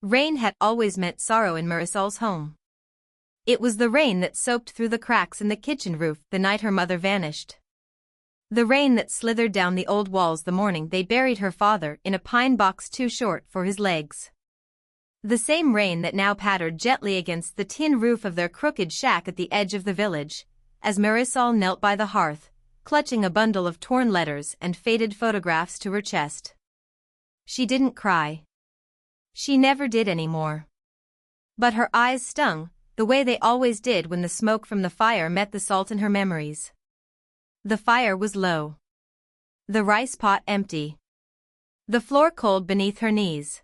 Rain had always meant sorrow in Marisol's home. It was the rain that soaked through the cracks in the kitchen roof the night her mother vanished. The rain that slithered down the old walls the morning they buried her father in a pine box too short for his legs. The same rain that now pattered gently against the tin roof of their crooked shack at the edge of the village, as Marisol knelt by the hearth, clutching a bundle of torn letters and faded photographs to her chest. She didn't cry. She never did anymore. But her eyes stung, the way they always did when the smoke from the fire met the salt in her memories. The fire was low. The rice pot empty. The floor cold beneath her knees.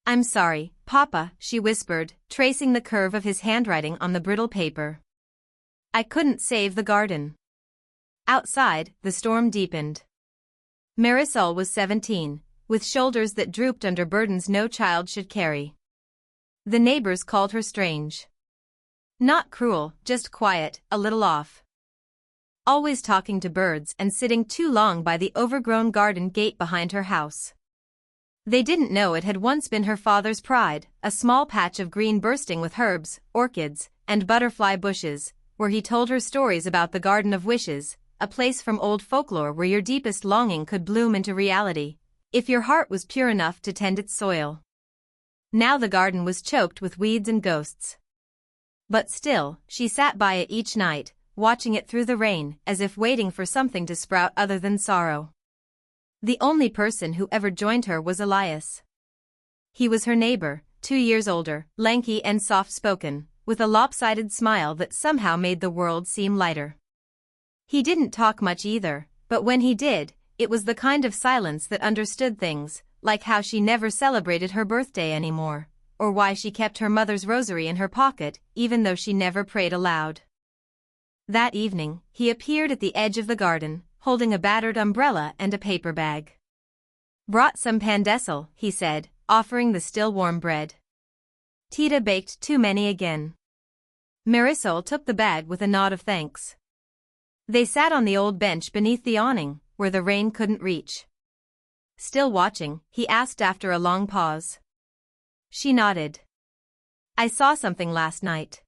"I'm sorry, Papa," she whispered, tracing the curve of his handwriting on the brittle paper. "I couldn't save the garden." Outside, the storm deepened. Marisol was 17, with shoulders that drooped under burdens no child should carry. The neighbors called her strange. Not cruel, just quiet, a little off. Always talking to birds and sitting too long by the overgrown garden gate behind her house. They didn't know it had once been her father's pride, a small patch of green bursting with herbs, orchids, and butterfly bushes, where he told her stories about the Garden of Wishes, a place from old folklore where your deepest longing could bloom into reality, if your heart was pure enough to tend its soil. Now the garden was choked with weeds and ghosts. But still, she sat by it each night, watching it through the rain, as if waiting for something to sprout other than sorrow. The only person who ever joined her was Elias. He was her neighbor, 2 years older, lanky and soft-spoken, with a lopsided smile that somehow made the world seem lighter. He didn't talk much either, but when he did, it was the kind of silence that understood things, like how she never celebrated her birthday anymore, or why she kept her mother's rosary in her pocket, even though she never prayed aloud. That evening, he appeared at the edge of the garden, holding a battered umbrella and a paper bag. "Brought some pandesal," he said, offering the still warm bread. "Tita baked too many again." Marisol took the bag with a nod of thanks. They sat on the old bench beneath the awning, where the rain couldn't reach. Still watching, he asked after a long pause. She nodded. "I saw something last night."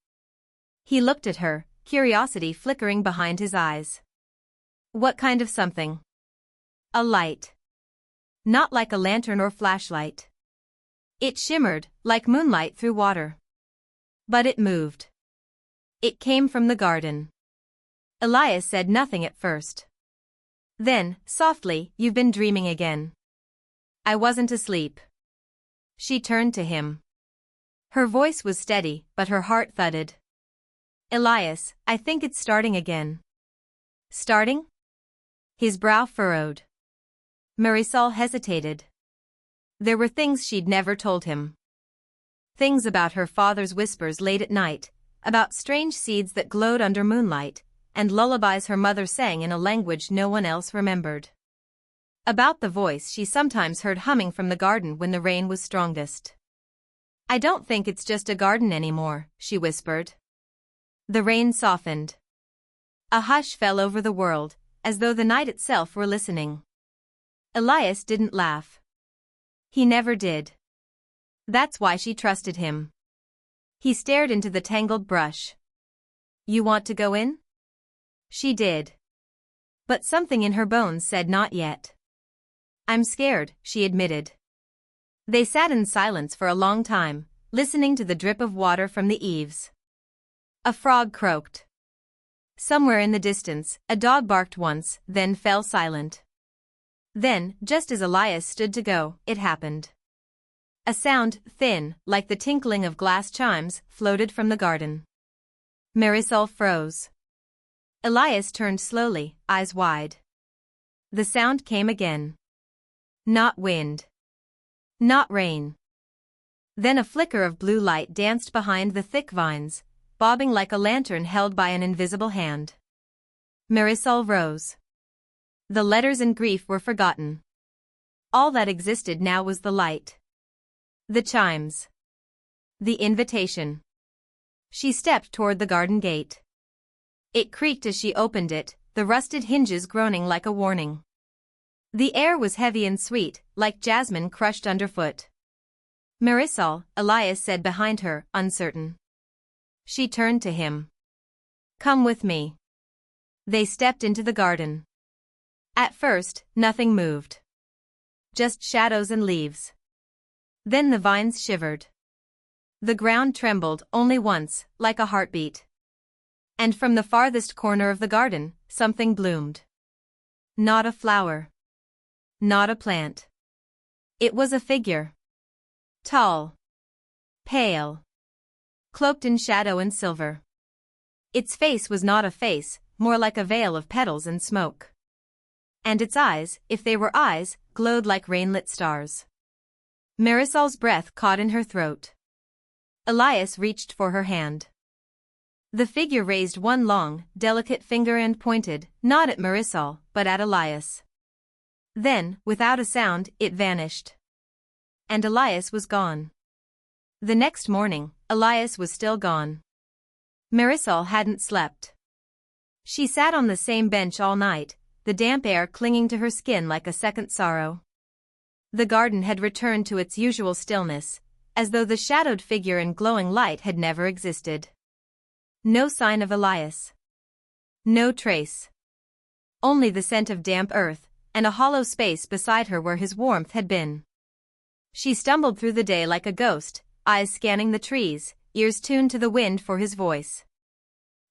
He looked at her, curiosity flickering behind his eyes. "What kind of something?" "A light. Not like a lantern or flashlight. It shimmered, like moonlight through water. But it moved. It came from the garden." Elias said nothing at first. Then, softly, "You've been dreaming again." "I wasn't asleep." She turned to him. Her voice was steady, but her heart thudded. "Elias, I think it's starting again." "Starting?" His brow furrowed. Marisol hesitated. There were things she'd never told him. Things about her father's whispers late at night, about strange seeds that glowed under moonlight, and lullabies her mother sang in a language no one else remembered. About the voice she sometimes heard humming from the garden when the rain was strongest. "I don't think it's just a garden anymore," she whispered. The rain softened. A hush fell over the world, as though the night itself were listening. Elias didn't laugh. He never did. That's why she trusted him. He stared into the tangled brush. "You want to go in?" She did. But something in her bones said not yet. "I'm scared," she admitted. They sat in silence for a long time, listening to the drip of water from the eaves. A frog croaked. Somewhere in the distance, a dog barked once, then fell silent. Then, just as Elias stood to go, it happened. A sound, thin, like the tinkling of glass chimes, floated from the garden. Marisol froze. Elias turned slowly, eyes wide. The sound came again. Not wind. Not rain. Then a flicker of blue light danced behind the thick vines, bobbing like a lantern held by an invisible hand. Marisol rose. The letters and grief were forgotten. All that existed now was the light. The chimes. The invitation. She stepped toward the garden gate. It creaked as she opened it, the rusted hinges groaning like a warning. The air was heavy and sweet, like jasmine crushed underfoot. Marisol, Elias said behind her, uncertain. She turned to him. Come with me. They stepped into the garden. At first, nothing moved. Just shadows and leaves. Then the vines shivered. The ground trembled only once, like a heartbeat. And from the farthest corner of the garden, something bloomed. Not a flower. Not a plant. It was a figure. Tall. Pale. Cloaked in shadow and silver. Its face was not a face, more like a veil of petals and smoke. And its eyes, if they were eyes, glowed like rainlit stars. Marisol's breath caught in her throat. Elias reached for her hand. The figure raised one long, delicate finger and pointed, not at Marisol, but at Elias. Then, without a sound, it vanished. And Elias was gone. The next morning, Elias was still gone. Marisol hadn't slept. She sat on the same bench all night, the damp air clinging to her skin like a second sorrow. The garden had returned to its usual stillness, as though the shadowed figure and glowing light had never existed. No sign of Elias. No trace. Only the scent of damp earth, and a hollow space beside her where his warmth had been. She stumbled through the day like a ghost, eyes scanning the trees, ears tuned to the wind for his voice.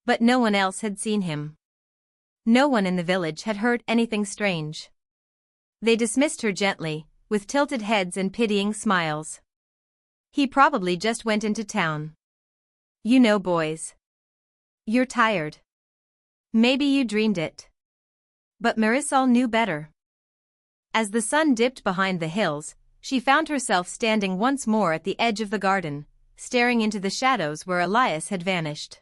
But no one else had seen him. No one in the village had heard anything strange. They dismissed her gently, with tilted heads and pitying smiles. He probably just went into town. You know, boys. You're tired. Maybe you dreamed it. But Marisol knew better. As the sun dipped behind the hills, she found herself standing once more at the edge of the garden, staring into the shadows where Elias had vanished.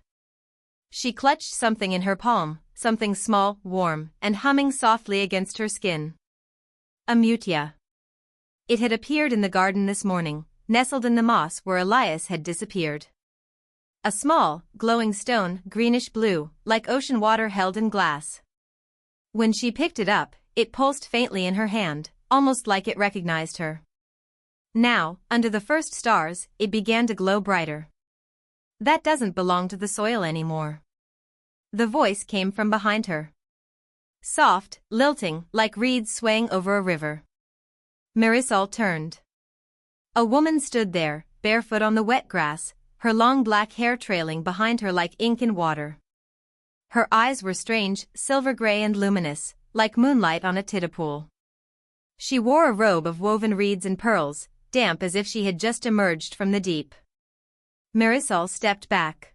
She clutched something in her palm, something small, warm, and humming softly against her skin. A mutia. It had appeared in the garden this morning, nestled in the moss where Elias had disappeared. A small, glowing stone, greenish-blue, like ocean water held in glass. When she picked it up, it pulsed faintly in her hand, almost like it recognized her. Now, under the first stars, it began to glow brighter. That doesn't belong to the soil anymore. The voice came from behind her. Soft, lilting, like reeds swaying over a river. Marisol turned. A woman stood there, barefoot on the wet grass, her long black hair trailing behind her like ink in water. Her eyes were strange, silver-gray and luminous, like moonlight on a tidal. She wore a robe of woven reeds and pearls, damp as if she had just emerged from the deep. Marisol stepped back.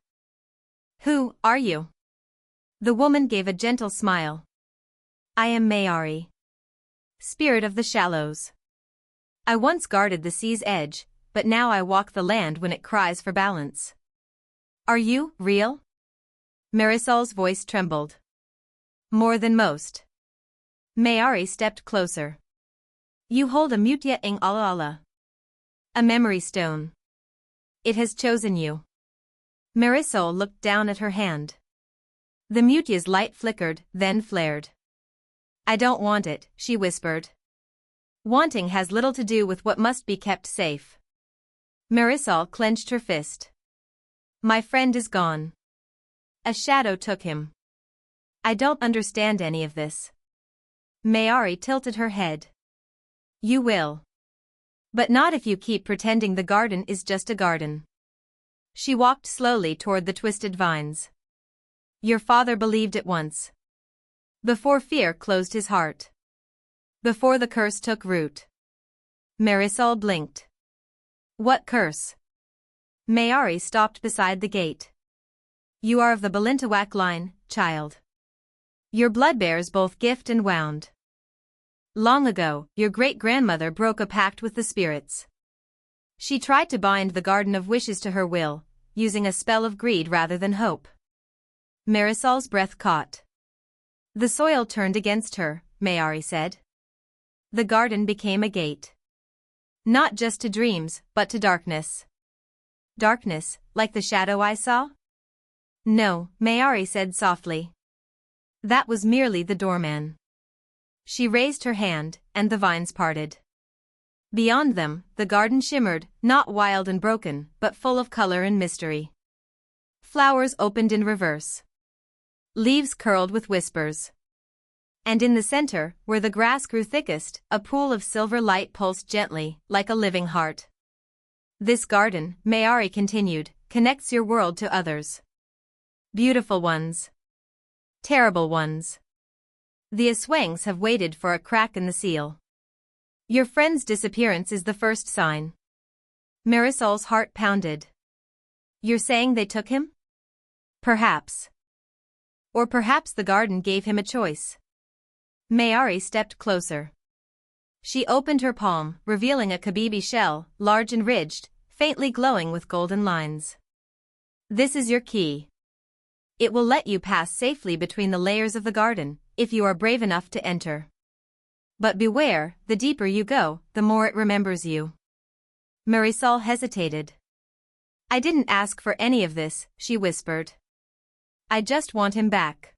Who are you? The woman gave a gentle smile. I am Mayari. Spirit of the shallows. I once guarded the sea's edge, but now I walk the land when it cries for balance. Are you real? Marisol's voice trembled. More than most. Mayari stepped closer. You hold a mutia ing ala ala. A memory stone. It has chosen you. Marisol looked down at her hand. The mutia's light flickered, then flared. I don't want it, she whispered. Wanting has little to do with what must be kept safe. Marisol clenched her fist. My friend is gone. A shadow took him. I don't understand any of this. Mayari tilted her head. You will. But not if you keep pretending the garden is just a garden. She walked slowly toward the twisted vines. Your father believed it once. Before fear closed his heart. Before the curse took root. Marisol blinked. What curse? Mayari stopped beside the gate. You are of the Balintawak line, child. Your blood bears both gift and wound. Long ago, your great-grandmother broke a pact with the spirits. She tried to bind the Garden of Wishes to her will, using a spell of greed rather than hope. Marisol's breath caught. The soil turned against her, Mayari said. The garden became a gate. Not just to dreams, but to darkness. Darkness, like the shadow I saw? No, Mayari said softly. That was merely the doorman. She raised her hand, and the vines parted. Beyond them, the garden shimmered, not wild and broken, but full of color and mystery. Flowers opened in reverse. Leaves curled with whispers. And in the center, where the grass grew thickest, a pool of silver light pulsed gently, like a living heart. This garden, Mayari continued, connects your world to others. Beautiful ones. Terrible ones. The Aswangs have waited for a crack in the seal. Your friend's disappearance is the first sign. Marisol's heart pounded. You're saying they took him? Perhaps. Or perhaps the garden gave him a choice. Mayari stepped closer. She opened her palm, revealing a kabibi shell, large and ridged, faintly glowing with golden lines. This is your key. It will let you pass safely between the layers of the garden, if you are brave enough to enter. But beware, the deeper you go, the more it remembers you. Marisol hesitated. I didn't ask for any of this, she whispered. I just want him back.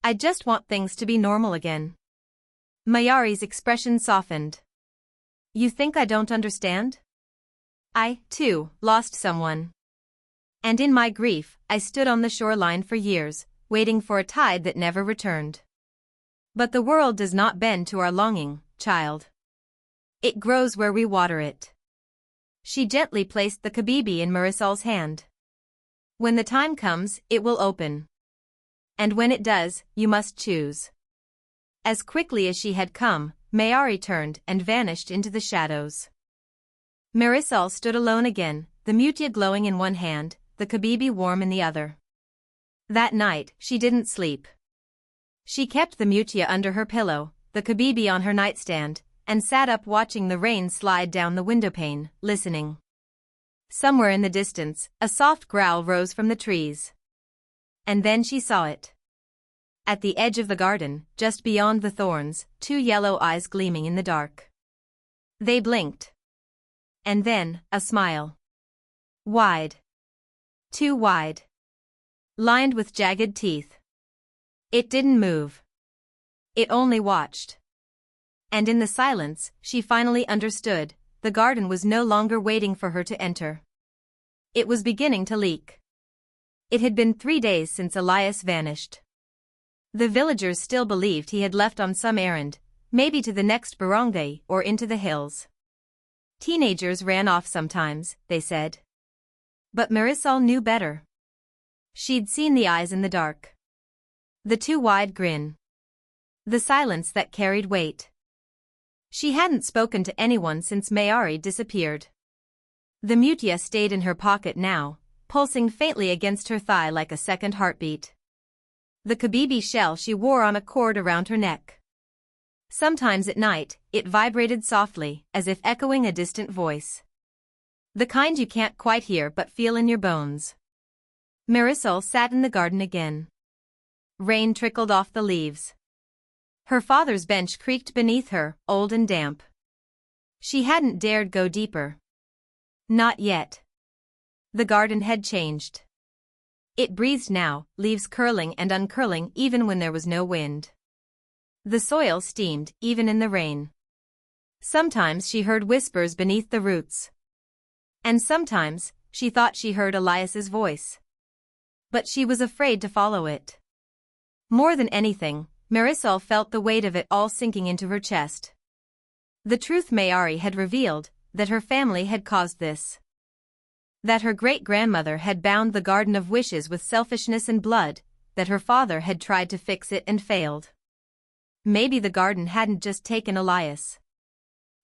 I just want things to be normal again. Mayari's expression softened. You think I don't understand? I, too, lost someone. And in my grief, I stood on the shoreline for years, waiting for a tide that never returned. But the world does not bend to our longing, child. It grows where we water it. She gently placed the kabibi in Marisol's hand. When the time comes, it will open. And when it does, you must choose. As quickly as she had come, Mayari turned and vanished into the shadows. Marisol stood alone again, the mutia glowing in one hand, the kabibi warm in the other. That night, she didn't sleep. She kept the mutia under her pillow, the kabibi on her nightstand, and sat up watching the rain slide down the windowpane, listening. Somewhere in the distance, a soft growl rose from the trees. And then she saw it. At the edge of the garden, just beyond the thorns, two yellow eyes gleaming in the dark. They blinked. And then, a smile. Wide. Too wide. Lined with jagged teeth. It didn't move. It only watched. And in the silence, she finally understood, the garden was no longer waiting for her to enter. It was beginning to leak. It had been 3 days since Elias vanished. The villagers still believed he had left on some errand, maybe to the next barangay or into the hills. Teenagers ran off sometimes, they said. But Marisol knew better. She'd seen the eyes in the dark. The too wide grin. The silence that carried weight. She hadn't spoken to anyone since Mayari disappeared. The mutia stayed in her pocket now, pulsing faintly against her thigh like a second heartbeat. The kabibi shell she wore on a cord around her neck. Sometimes at night, it vibrated softly, as if echoing a distant voice. The kind you can't quite hear but feel in your bones. Marisol sat in the garden again. Rain trickled off the leaves. Her father's bench creaked beneath her, old and damp. She hadn't dared go deeper. Not yet. The garden had changed. It breathed now, leaves curling and uncurling even when there was no wind. The soil steamed, even in the rain. Sometimes she heard whispers beneath the roots. And sometimes, she thought she heard Elias's voice. But she was afraid to follow it. More than anything, Marisol felt the weight of it all sinking into her chest. The truth Mayari had revealed, that her family had caused this. That her great-grandmother had bound the Garden of Wishes with selfishness and blood, that her father had tried to fix it and failed. Maybe the garden hadn't just taken Elias.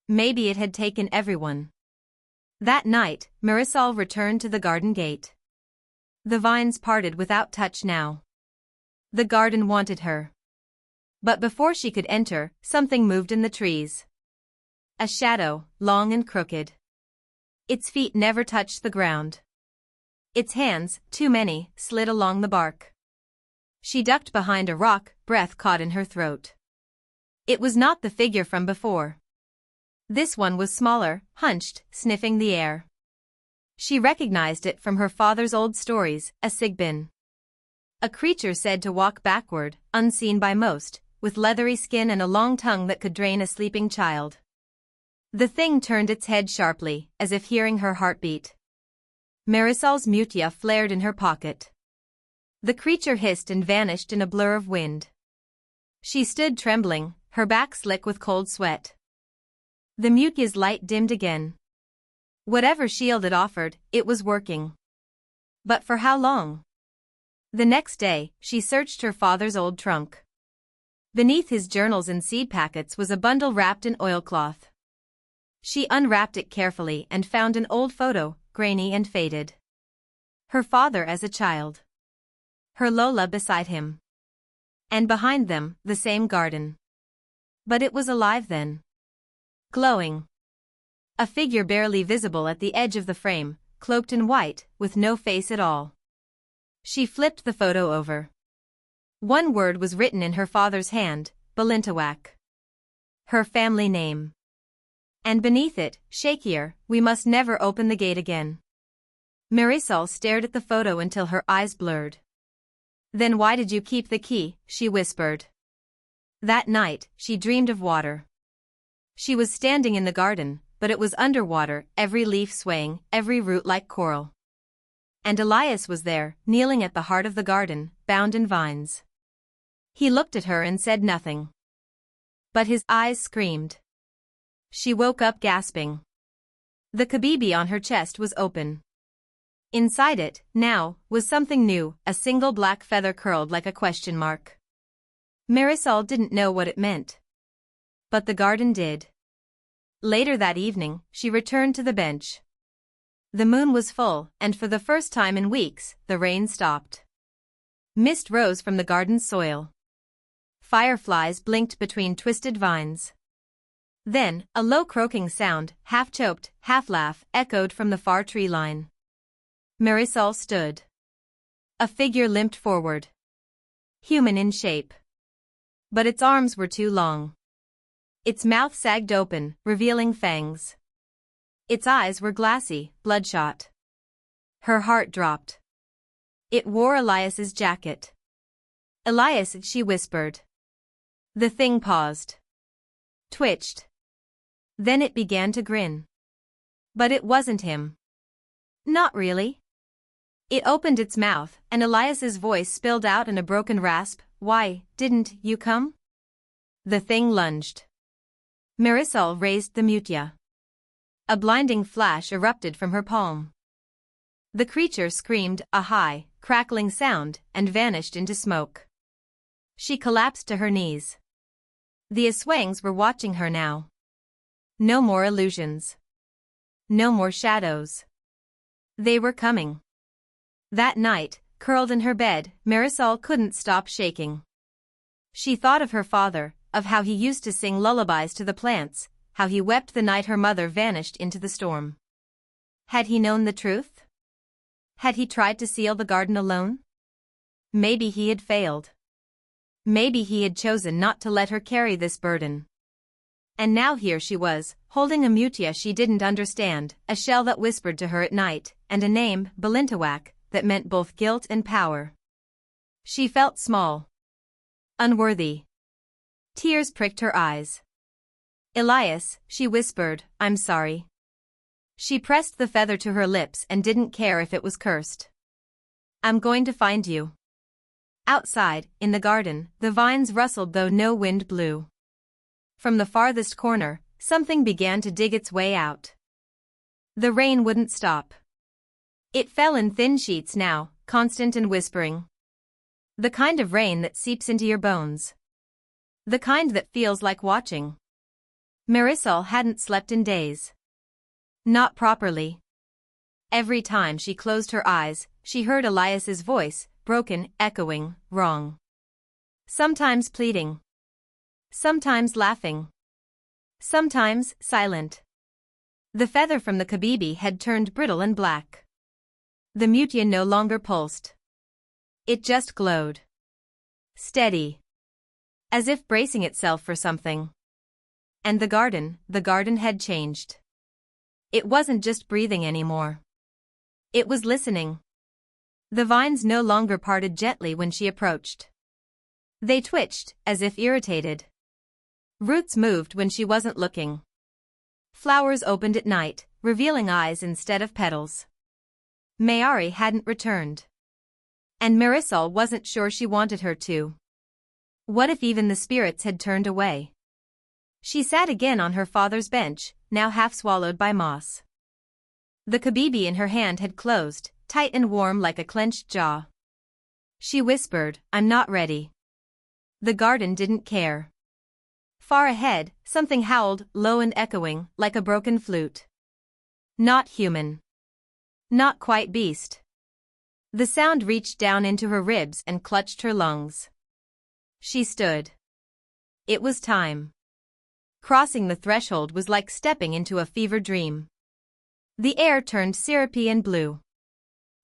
Maybe it had taken everyone. That night, Marisol returned to the garden gate. The vines parted without touch now. The garden wanted her. But before she could enter, something moved in the trees. A shadow, long and crooked. Its feet never touched the ground. Its hands, too many, slid along the bark. She ducked behind a rock, breath caught in her throat. It was not the figure from before. This one was smaller, hunched, sniffing the air. She recognized it from her father's old stories, a sigbin. A creature said to walk backward, unseen by most, with leathery skin and a long tongue that could drain a sleeping child. The thing turned its head sharply, as if hearing her heartbeat. Marisol's mutia flared in her pocket. The creature hissed and vanished in a blur of wind. She stood trembling, her back slick with cold sweat. The mutia's light dimmed again. Whatever shield it offered, it was working. But for how long? The next day, she searched her father's old trunk. Beneath his journals and seed packets was a bundle wrapped in oilcloth. She unwrapped it carefully and found an old photo, grainy and faded. Her father as a child. Her Lola beside him. And behind them, the same garden. But it was alive then. Glowing. A figure barely visible at the edge of the frame, cloaked in white, with no face at all. She flipped the photo over. One word was written in her father's hand, Balintawak. Her family name. And beneath it, shakier, we must never open the gate again. Marisol stared at the photo until her eyes blurred. Then why did you keep the key, she whispered. That night, she dreamed of water. She was standing in the garden, but it was underwater, every leaf swaying, every root like coral. And Elias was there, kneeling at the heart of the garden, bound in vines. He looked at her and said nothing. But his eyes screamed. She woke up gasping. The kabibi on her chest was open. Inside it, now, was something new, a single black feather curled like a question mark. Marisol didn't know what it meant. But the garden did. Later that evening, she returned to the bench. The moon was full, and for the first time in weeks, the rain stopped. Mist rose from the garden's soil. Fireflies blinked between twisted vines. Then, a low croaking sound, half-choked, half-laugh, echoed from the far tree line. Marisol stood. A figure limped forward. Human in shape. But its arms were too long. Its mouth sagged open, revealing fangs. Its eyes were glassy, bloodshot. Her heart dropped. It wore Elias's jacket. Elias, she whispered. The thing paused. Twitched. Then it began to grin. But it wasn't him. Not really. It opened its mouth, and Elias's voice spilled out in a broken rasp, Why, didn't you come? The thing lunged. Marisol raised the mutia. A blinding flash erupted from her palm. The creature screamed, a high, crackling sound, and vanished into smoke. She collapsed to her knees. The Aswangs were watching her now. No more illusions. No more shadows. They were coming. That night, curled in her bed, Marisol couldn't stop shaking. She thought of her father, of how he used to sing lullabies to the plants, how he wept the night her mother vanished into the storm. Had he known the truth? Had he tried to seal the garden alone? Maybe he had failed. Maybe he had chosen not to let her carry this burden. And now here she was, holding a mutia she didn't understand, a shell that whispered to her at night, and a name, Balintawak, that meant both guilt and power. She felt small. Unworthy. Tears pricked her eyes. Elias, she whispered, I'm sorry. She pressed the feather to her lips and didn't care if it was cursed. I'm going to find you. Outside, in the garden, the vines rustled though no wind blew. From the farthest corner, something began to dig its way out. The rain wouldn't stop. It fell in thin sheets now, constant and whispering. The kind of rain that seeps into your bones. The kind that feels like watching. Marisol hadn't slept in days. Not properly. Every time she closed her eyes, she heard Elias's voice, broken, echoing, wrong. Sometimes pleading. Sometimes laughing. Sometimes silent. The feather from the kabibi had turned brittle and black. The mutia no longer pulsed. It just glowed. Steady. As if bracing itself for something. And the garden had changed. It wasn't just breathing anymore. It was listening. The vines no longer parted gently when she approached. They twitched, as if irritated. Roots moved when she wasn't looking. Flowers opened at night, revealing eyes instead of petals. Mayari hadn't returned. And Marisol wasn't sure she wanted her to. What if even the spirits had turned away? She sat again on her father's bench, now half swallowed by moss. The kabibi in her hand had closed, tight and warm like a clenched jaw. She whispered, "I'm not ready." The garden didn't care. Far ahead, something howled, low and echoing, like a broken flute. Not human. Not quite beast. The sound reached down into her ribs and clutched her lungs. She stood. It was time. Crossing the threshold was like stepping into a fever dream. The air turned syrupy and blue.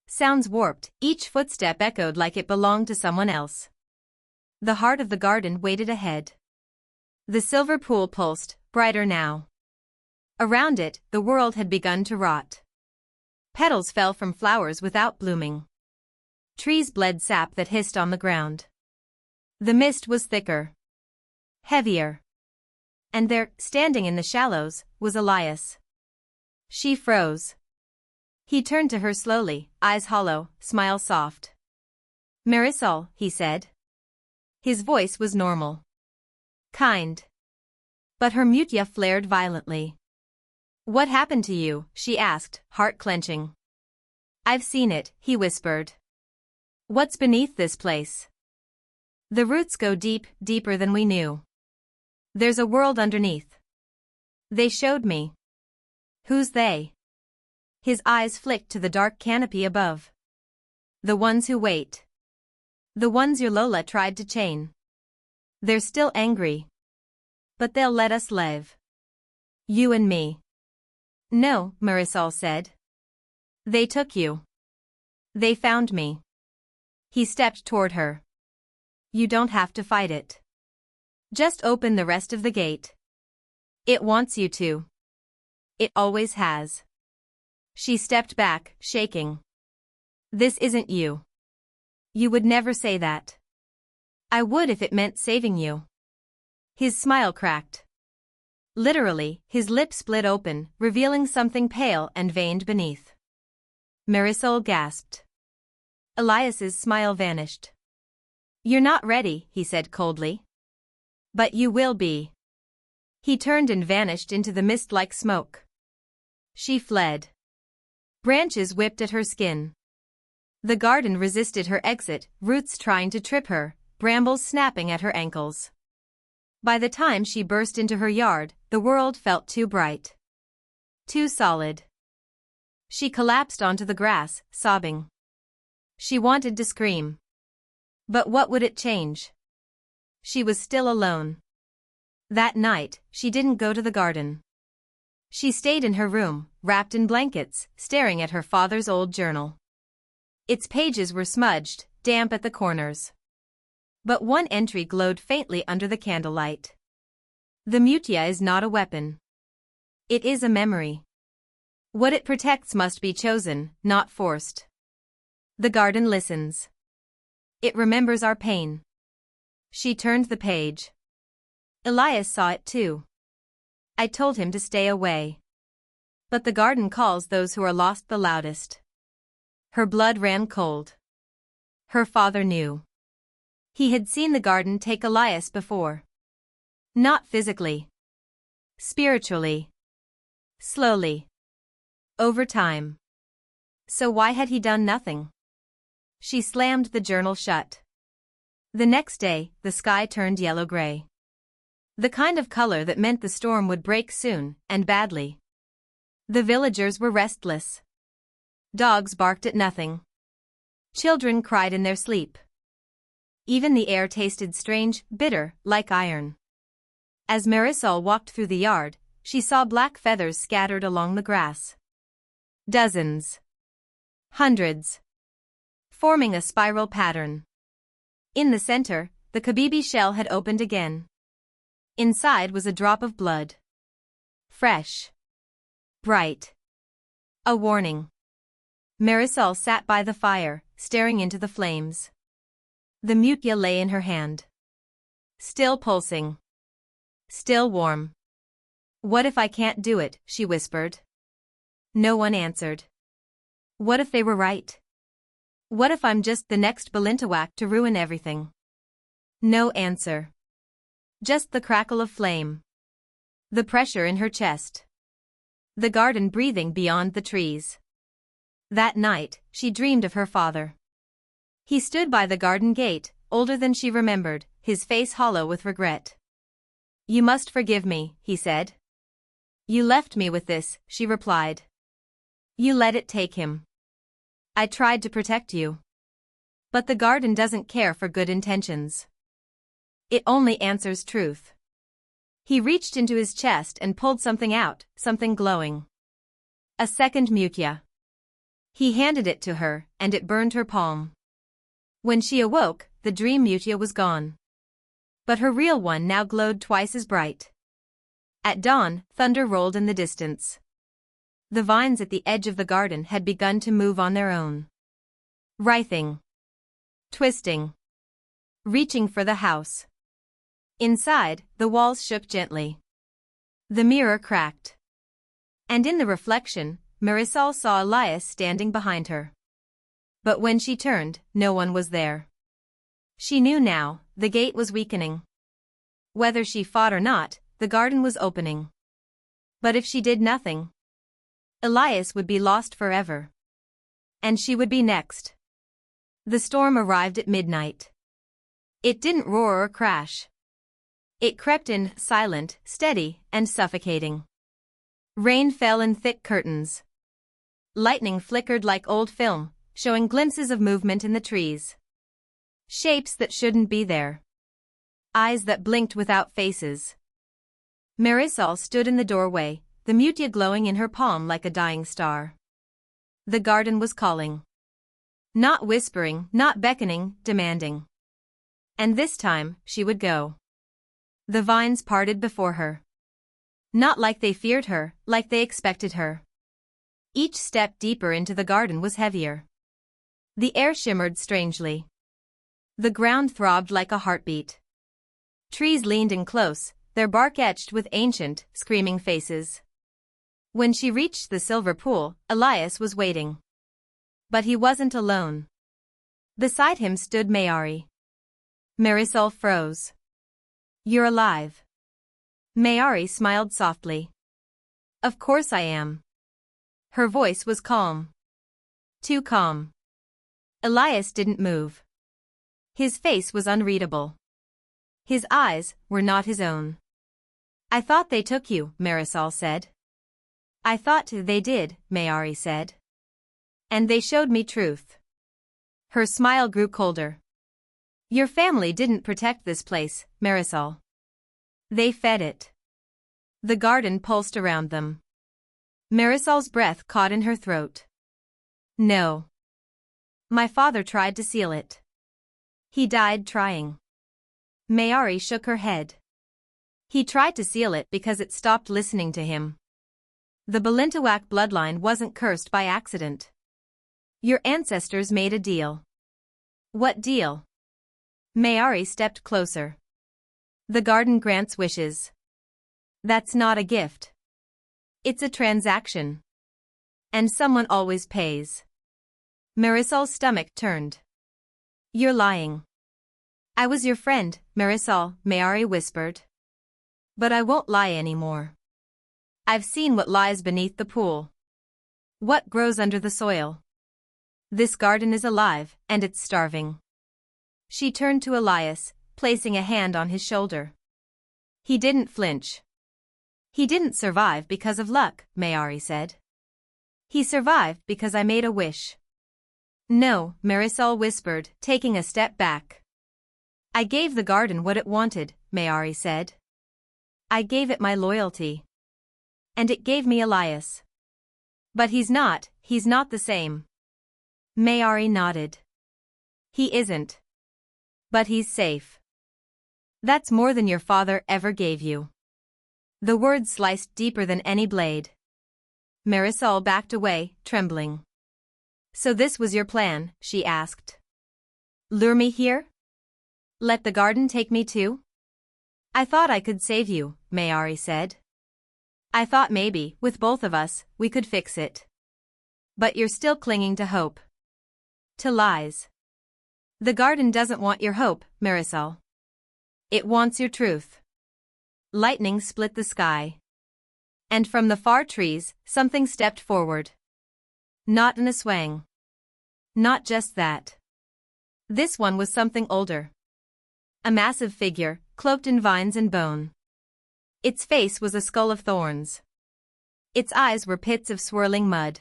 Sounds warped, each footstep echoed like it belonged to someone else. The heart of the garden waited ahead. The silver pool pulsed, brighter now. Around it, the world had begun to rot. Petals fell from flowers without blooming. Trees bled sap that hissed on the ground. The mist was thicker. Heavier. And there, standing in the shallows, was Elias. She froze. He turned to her slowly, eyes hollow, smile soft. "Marisol," he said. His voice was normal. Kind. But her mutia flared violently. "What happened to you?" she asked, heart clenching. "I've seen it," he whispered. "What's beneath this place?" "The roots go deep, deeper than we knew. There's a world underneath. They showed me." "Who's they?" His eyes flicked to the dark canopy above. "The ones who wait. The ones your Lola tried to chain. They're still angry. But they'll let us live. You and me." "No," Marisol said. "They took you. They found me." He stepped toward her. "You don't have to fight it. Just open the rest of the gate. It wants you to. It always has." She stepped back, shaking. "This isn't you. You would never say that." "I would if it meant saving you." His smile cracked. Literally, his lips split open, revealing something pale and veined beneath. Marisol gasped. Elias's smile vanished. "You're not ready," he said coldly. "But you will be." He turned and vanished into the mist like smoke. She fled. Branches whipped at her skin. The garden resisted her exit, roots trying to trip her, brambles snapping at her ankles. By the time she burst into her yard, the world felt too bright. Too solid. She collapsed onto the grass, sobbing. She wanted to scream. But what would it change? She was still alone. That night, she didn't go to the garden. She stayed in her room, wrapped in blankets, staring at her father's old journal. Its pages were smudged, damp at the corners. But one entry glowed faintly under the candlelight. "The mutia is not a weapon. It is a memory. What it protects must be chosen, not forced. The garden listens. It remembers our pain." She turned the page. Elias saw it too. "I told him to stay away. But the garden calls those who are lost the loudest." Her blood ran cold. Her father knew. He had seen the garden take Elias before. Not physically. Spiritually. Slowly. Over time. So why had he done nothing? She slammed the journal shut. The next day, the sky turned yellow-gray. The kind of color that meant the storm would break soon, and badly. The villagers were restless. Dogs barked at nothing. Children cried in their sleep. Even the air tasted strange, bitter, like iron. As Marisol walked through the yard, she saw black feathers scattered along the grass. Dozens. Hundreds. Forming a spiral pattern. In the center, the kabibi shell had opened again. Inside was a drop of blood. Fresh. Bright. A warning. Marisol sat by the fire, staring into the flames. The mutia lay in her hand. Still pulsing. Still warm. What if I can't do it, she whispered. No one answered. What if they were right? What if I'm just the next Balintawak to ruin everything? No answer. Just the crackle of flame. The pressure in her chest. The garden breathing beyond the trees. That night, she dreamed of her father. He stood by the garden gate, older than she remembered, his face hollow with regret. You must forgive me, he said. You left me with this, she replied. You let it take him. I tried to protect you. But the garden doesn't care for good intentions. It only answers truth. He reached into his chest and pulled something out, something glowing. A second mutya. He handed it to her, and it burned her palm. When she awoke, the dream mutya was gone. But her real one now glowed twice as bright. At dawn, thunder rolled in the distance. The vines at the edge of the garden had begun to move on their own. Writhing. Twisting. Reaching for the house. Inside, the walls shook gently. The mirror cracked. And in the reflection, Marisol saw Elias standing behind her. But when she turned, no one was there. She knew now, the gate was weakening. Whether she fought or not, the garden was opening. But if she did nothing, Elias would be lost forever. And she would be next. The storm arrived at midnight. It didn't roar or crash. It crept in, silent, steady, and suffocating. Rain fell in thick curtains. Lightning flickered like old film, showing glimpses of movement in the trees. Shapes that shouldn't be there. Eyes that blinked without faces. Marisol stood in the doorway, the mutya glowing in her palm like a dying star. The garden was calling. Not whispering, not beckoning, demanding. And this time, she would go. The vines parted before her. Not like they feared her, like they expected her. Each step deeper into the garden was heavier. The air shimmered strangely. The ground throbbed like a heartbeat. Trees leaned in close, their bark etched with ancient, screaming faces. When she reached the silver pool, Elias was waiting. But he wasn't alone. Beside him stood Mayari. Marisol froze. You're alive. Mayari smiled softly. Of course I am. Her voice was calm. Too calm. Elias didn't move. His face was unreadable. His eyes were not his own. I thought they took you, Marisol said. I thought they did, Mayari said. And they showed me truth. Her smile grew colder. Your family didn't protect this place, Marisol. They fed it. The garden pulsed around them. Marisol's breath caught in her throat. No. My father tried to seal it. He died trying. Mayari shook her head. He tried to seal it because it stopped listening to him. The Balintawak bloodline wasn't cursed by accident. Your ancestors made a deal. What deal? Mayari stepped closer. The garden grants wishes. That's not a gift. It's a transaction. And someone always pays. Marisol's stomach turned. You're lying. I was your friend, Marisol, Mayari whispered. But I won't lie anymore. I've seen what lies beneath the pool. What grows under the soil. This garden is alive, and it's starving. She turned to Elias, placing a hand on his shoulder. He didn't flinch. He didn't survive because of luck, Mayari said. He survived because I made a wish. No, Marisol whispered, taking a step back. I gave the garden what it wanted, Mayari said. I gave it my loyalty. And it gave me Elias. But he's not the same. Mayari nodded. He isn't. But he's safe. That's more than your father ever gave you. The words sliced deeper than any blade. Marisol backed away, trembling. So this was your plan, she asked. Lure me here? Let the garden take me too? I thought I could save you, Mayari said. I thought maybe, with both of us, we could fix it. But you're still clinging to hope. To lies. The garden doesn't want your hope, Marisol. It wants your truth. Lightning split the sky. And from the far trees, something stepped forward. Not in a swang. Not just that. This one was something older. A massive figure, cloaked in vines and bone. Its face was a skull of thorns. Its eyes were pits of swirling mud.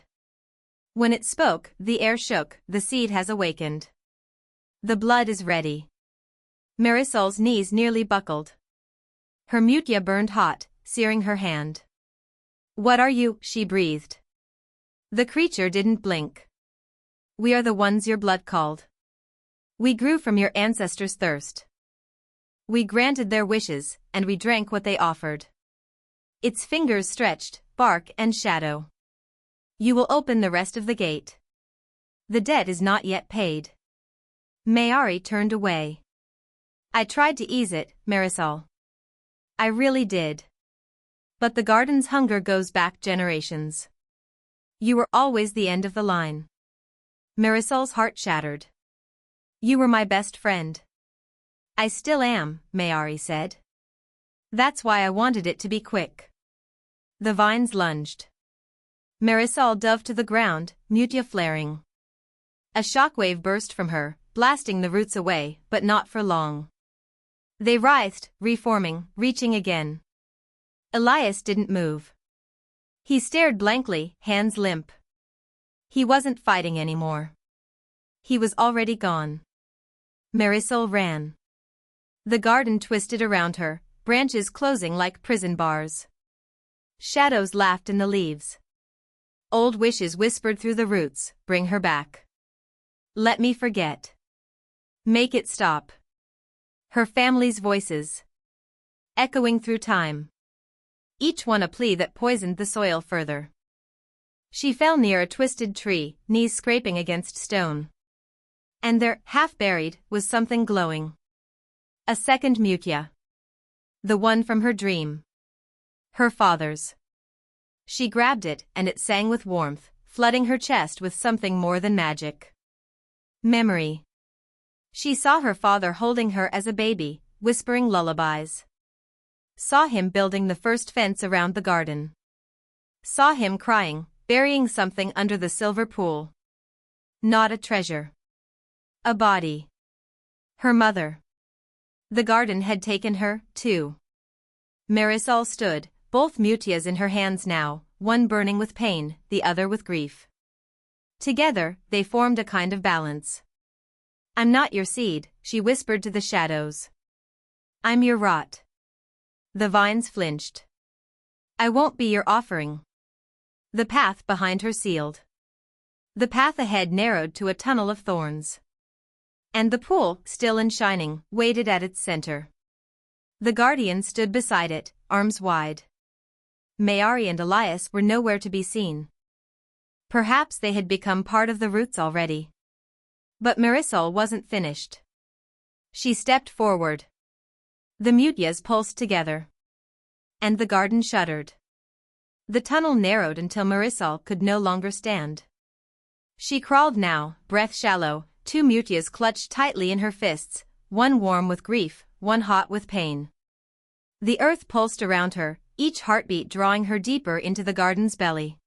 When it spoke, the air shook. The seed has awakened. The blood is ready. Marisol's knees nearly buckled. Her mutia burned hot, searing her hand. What are you? She breathed. The creature didn't blink. We are the ones your blood called. We grew from your ancestors' thirst. We granted their wishes, and we drank what they offered. Its fingers stretched, bark and shadow. You will open the rest of the gate. The debt is not yet paid. Mayari turned away. I tried to ease it, Marisol. I really did. But the garden's hunger goes back generations. You were always the end of the line. Marisol's heart shattered. You were my best friend. I still am, Mayari said. That's why I wanted it to be quick. The vines lunged. Marisol dove to the ground, mutia flaring. A shockwave burst from her, blasting the roots away, but not for long. They writhed, reforming, reaching again. Elias didn't move. He stared blankly, hands limp. He wasn't fighting anymore. He was already gone. Marisol ran. The garden twisted around her, branches closing like prison bars. Shadows laughed in the leaves. Old wishes whispered through the roots, bring her back. Let me forget. Make it stop. Her family's voices. Echoing through time. Each one a plea that poisoned the soil further. She fell near a twisted tree, knees scraping against stone. And there, half buried, was something glowing. A second mutia. The one from her dream. Her father's. She grabbed it, and it sang with warmth, flooding her chest with something more than magic. Memory. She saw her father holding her as a baby, whispering lullabies. Saw him building the first fence around the garden. Saw him crying, burying something under the silver pool. Not a treasure. A body. Her mother. The garden had taken her, too. Marisol stood, both mutias in her hands now, one burning with pain, the other with grief. Together, they formed a kind of balance. I'm not your seed, she whispered to the shadows. I'm your rot. The vines flinched. I won't be your offering. The path behind her sealed. The path ahead narrowed to a tunnel of thorns. And the pool, still and shining, waited at its center. The guardian stood beside it, arms wide. Mayari and Elias were nowhere to be seen. Perhaps they had become part of the roots already. But Marisol wasn't finished. She stepped forward. The mutias pulsed together. And the garden shuddered. The tunnel narrowed until Marisol could no longer stand. She crawled now, breath shallow, two mutias clutched tightly in her fists, one warm with grief, one hot with pain. The earth pulsed around her, each heartbeat drawing her deeper into the garden's belly.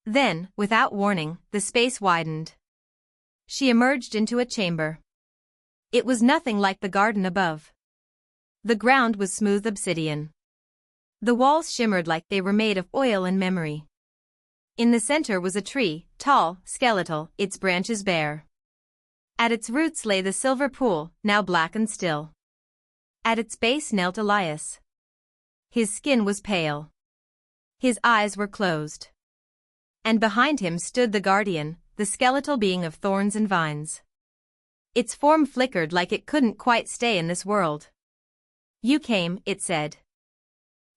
Then, without warning, the space widened. She emerged into a chamber. It was nothing like the garden above. The ground was smooth obsidian. The walls shimmered like they were made of oil and memory. In the center was a tree, tall, skeletal, its branches bare. At its roots lay the silver pool, now black and still. At its base knelt Elias. His skin was pale. His eyes were closed. And behind him stood the guardian, the skeletal being of thorns and vines. Its form flickered like it couldn't quite stay in this world. You came, it said.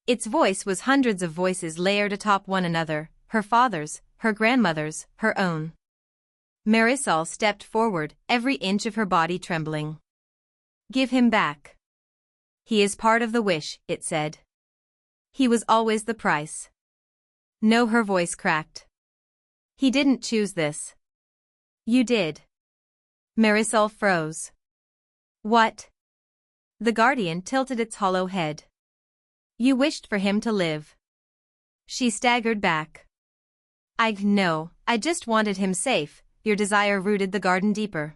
Its voice was hundreds of voices layered atop one another, her father's, her grandmother's, her own. Marisol stepped forward, every inch of her body trembling. Give him back. He is part of the wish, it said. He was always the price. No, her voice cracked. He didn't choose this. You did. Marisol froze. What? The guardian tilted its hollow head. You wished for him to live. She staggered back. No, I just wanted him safe. Your desire rooted the garden deeper.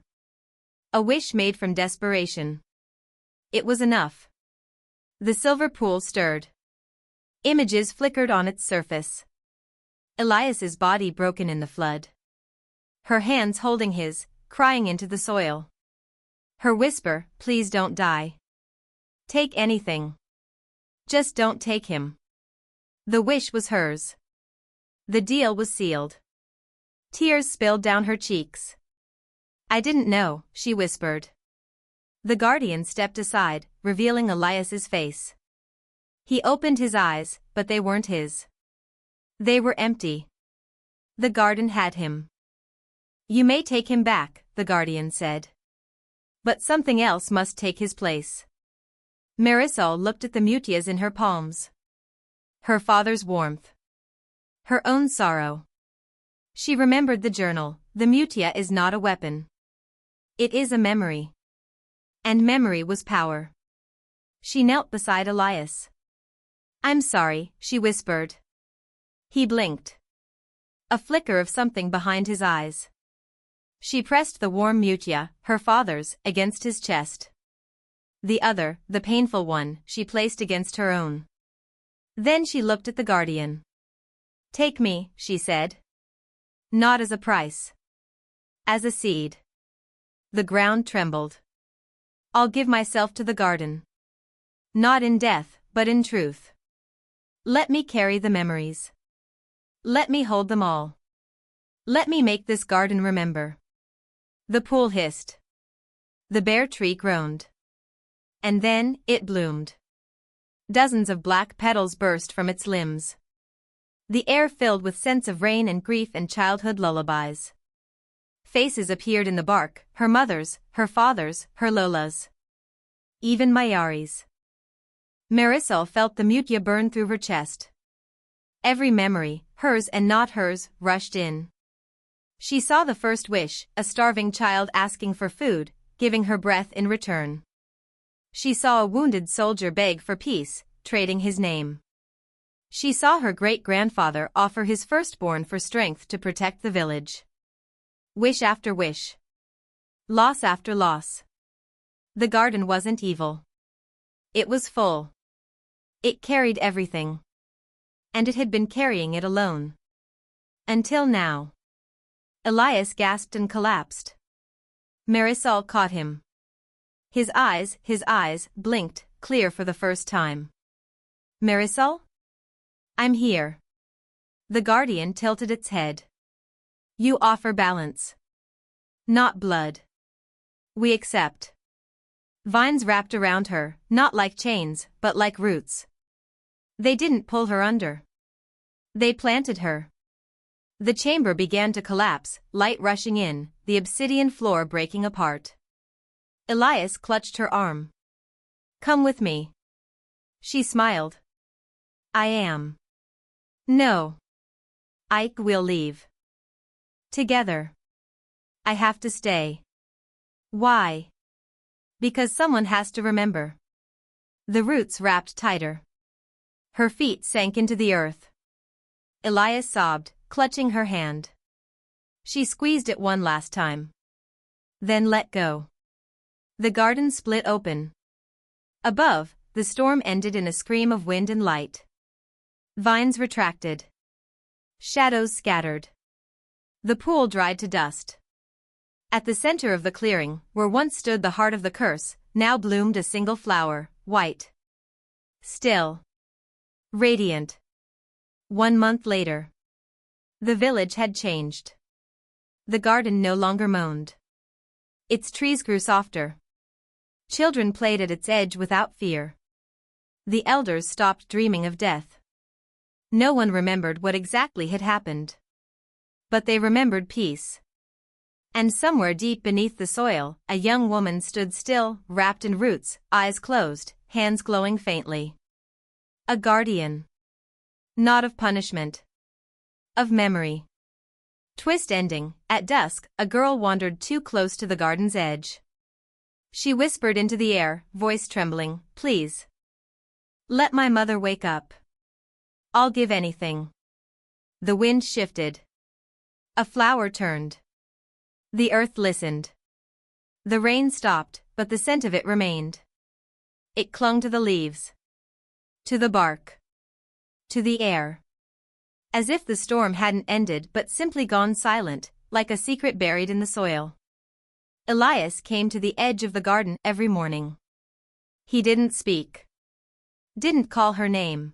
A wish made from desperation. It was enough. The silver pool stirred. Images flickered on its surface. Elias's body broken in the flood. Her hands holding his, crying into the soil. Her whisper, please don't die. Take anything. Just don't take him. The wish was hers. The deal was sealed. Tears spilled down her cheeks. I didn't know, she whispered. The guardian stepped aside, revealing Elias's face. He opened his eyes, but they weren't his. They were empty. The garden had him. You may take him back, the guardian said. But something else must take his place. Marisol looked at the mutias in her palms. Her father's warmth. Her own sorrow. She remembered the journal. The mutia is not a weapon. It is a memory. And memory was power. She knelt beside Elias. I'm sorry, she whispered. He blinked. A flicker of something behind his eyes. She pressed the warm mutia, her father's, against his chest. The other, the painful one, she placed against her own. Then she looked at the guardian. Take me, she said. Not as a price. As a seed. The ground trembled. I'll give myself to the garden. Not in death, but in truth. Let me carry the memories. Let me hold them all. Let me make this garden remember. The pool hissed. The bare tree groaned. And then, it bloomed. Dozens of black petals burst from its limbs. The air filled with scents of rain and grief and childhood lullabies. Faces appeared in the bark, her mother's, her father's, her Lola's. Even Mayari's. Marisol felt the mutia burn through her chest. Every memory, hers and not hers, rushed in. She saw the first wish, a starving child asking for food, giving her breath in return. She saw a wounded soldier beg for peace, trading his name. She saw her great-grandfather offer his firstborn for strength to protect the village. Wish after wish. Loss after loss. The garden wasn't evil. It was full. It carried everything. And it had been carrying it alone. Until now. Elias gasped and collapsed. Marisol caught him. His eyes blinked, clear for the first time. Marisol? I'm here. The guardian tilted its head. You offer balance. Not blood. We accept. Vines wrapped around her, not like chains, but like roots. They didn't pull her under. They planted her. The chamber began to collapse, light rushing in, the obsidian floor breaking apart. Elias clutched her arm. Come with me. She smiled. I am. No. We'll leave. Together. I have to stay. Why? Because someone has to remember. The roots wrapped tighter. Her feet sank into the earth. Elias sobbed, clutching her hand. She squeezed it one last time. Then let go. The garden split open. Above, the storm ended in a scream of wind and light. Vines retracted. Shadows scattered. The pool dried to dust. At the center of the clearing, where once stood the heart of the curse, now bloomed a single flower, white. Still. Radiant. 1 month later. The village had changed. The garden no longer moaned. Its trees grew softer. Children played at its edge without fear. The elders stopped dreaming of death. No one remembered what exactly had happened. But they remembered peace. And somewhere deep beneath the soil, a young woman stood still, wrapped in roots, eyes closed, hands glowing faintly. A guardian. Not of punishment. Of memory. Twist ending. At dusk, a girl wandered too close to the garden's edge. She whispered into the air, voice trembling, "Please. Let my mother wake up. I'll give anything." The wind shifted. A flower turned. The earth listened. The rain stopped, but the scent of it remained. It clung to the leaves. To the bark. To the air. As if the storm hadn't ended but simply gone silent, like a secret buried in the soil. Elias came to the edge of the garden every morning. He didn't speak. Didn't call her name.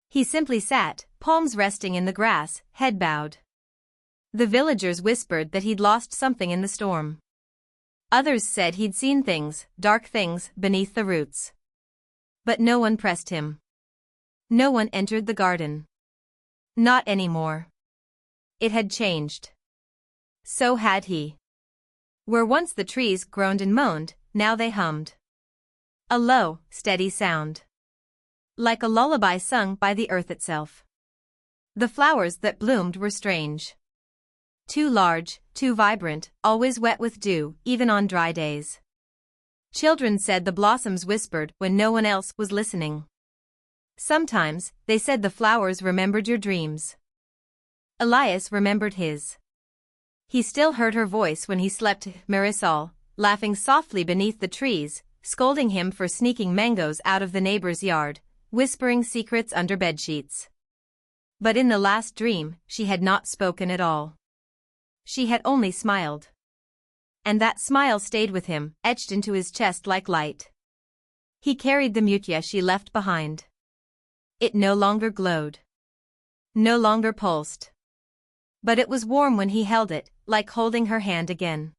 He simply sat, palms resting in the grass, head bowed. The villagers whispered that he'd lost something in the storm. Others said he'd seen things, dark things, beneath the roots. But no one pressed him. No one entered the garden. Not anymore. It had changed. So had he. Where once the trees groaned and moaned, now they hummed. A low, steady sound. Like a lullaby sung by the earth itself. The flowers that bloomed were strange. Too large, too vibrant, always wet with dew, even on dry days. Children said the blossoms whispered when no one else was listening. Sometimes, they said the flowers remembered your dreams. Elias remembered his. He still heard her voice when he slept, Marisol, laughing softly beneath the trees, scolding him for sneaking mangoes out of the neighbor's yard, whispering secrets under bedsheets. But in the last dream, she had not spoken at all. She had only smiled. And that smile stayed with him, etched into his chest like light. He carried the mutya she left behind. It no longer glowed. No longer pulsed. But it was warm when he held it, like holding her hand again.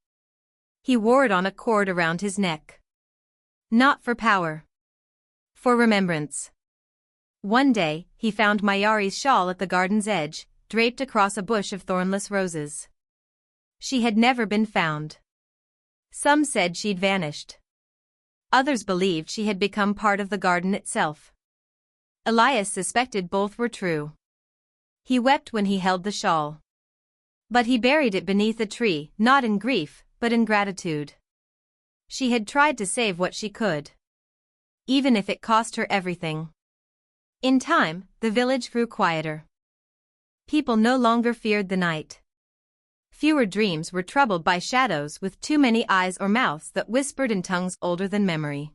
He wore it on a cord around his neck. Not for power. For remembrance. One day, he found Mayari's shawl at the garden's edge, draped across a bush of thornless roses. She had never been found. Some said she'd vanished. Others believed she had become part of the garden itself. Elias suspected both were true. He wept when he held the shawl. But he buried it beneath a tree, not in grief, but in gratitude. She had tried to save what she could. Even if it cost her everything. In time, the village grew quieter. People no longer feared the night. Fewer dreams were troubled by shadows with too many eyes or mouths that whispered in tongues older than memory.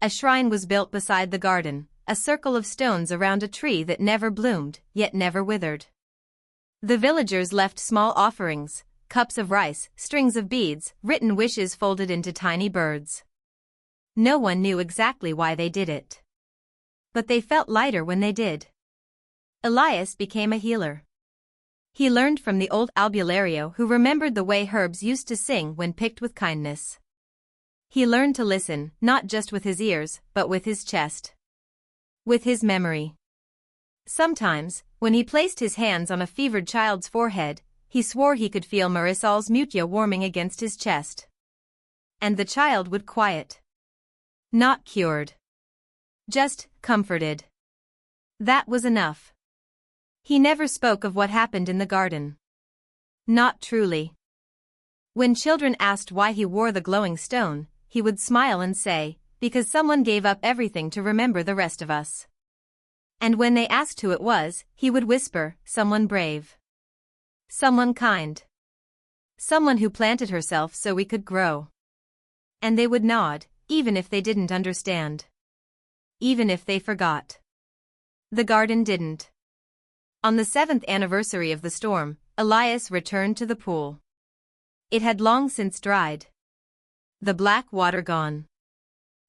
A shrine was built beside the garden, a circle of stones around a tree that never bloomed, yet never withered. The villagers left small offerings, cups of rice, strings of beads, written wishes folded into tiny birds. No one knew exactly why they did it. But they felt lighter when they did. Elias became a healer. He learned from the old albulario who remembered the way herbs used to sing when picked with kindness. He learned to listen, not just with his ears, but with his chest. With his memory. Sometimes, when he placed his hands on a fevered child's forehead, he swore he could feel Marisol's mutya warming against his chest. And the child would quiet. Not cured. Just comforted. That was enough. He never spoke of what happened in the garden. Not truly. When children asked why he wore the glowing stone, he would smile and say, "Because someone gave up everything to remember the rest of us." And when they asked who it was, he would whisper, "Someone brave. Someone kind. Someone who planted herself so we could grow." And they would nod, even if they didn't understand. Even if they forgot. The garden didn't. On the 7th anniversary of the storm, Elias returned to the pool. It had long since dried. The black water gone.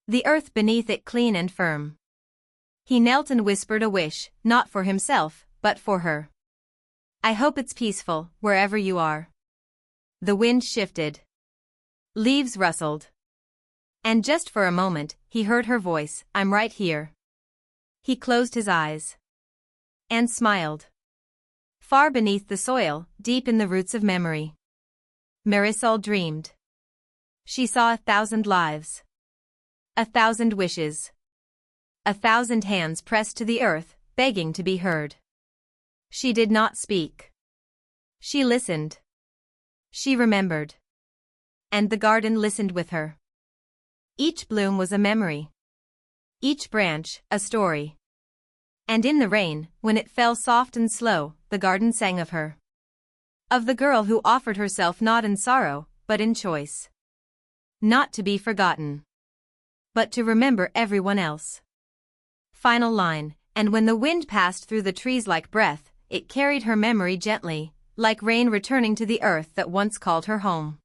The earth beneath it clean and firm. He knelt and whispered a wish, not for himself, but for her. "I hope it's peaceful, wherever you are." The wind shifted. Leaves rustled. And just for a moment, he heard her voice, "I'm right here." He closed his eyes. And smiled. Far beneath the soil, deep in the roots of memory. Marisol dreamed. She saw 1,000 lives. 1,000 wishes. 1,000 hands pressed to the earth, begging to be heard. She did not speak. She listened. She remembered. And the garden listened with her. Each bloom was a memory. Each branch, a story. And in the rain, when it fell soft and slow, the garden sang of her. Of the girl who offered herself not in sorrow, but in choice. Not to be forgotten. But to remember everyone else. Final line, and when the wind passed through the trees like breath, it carried her memory gently, like rain returning to the earth that once called her home.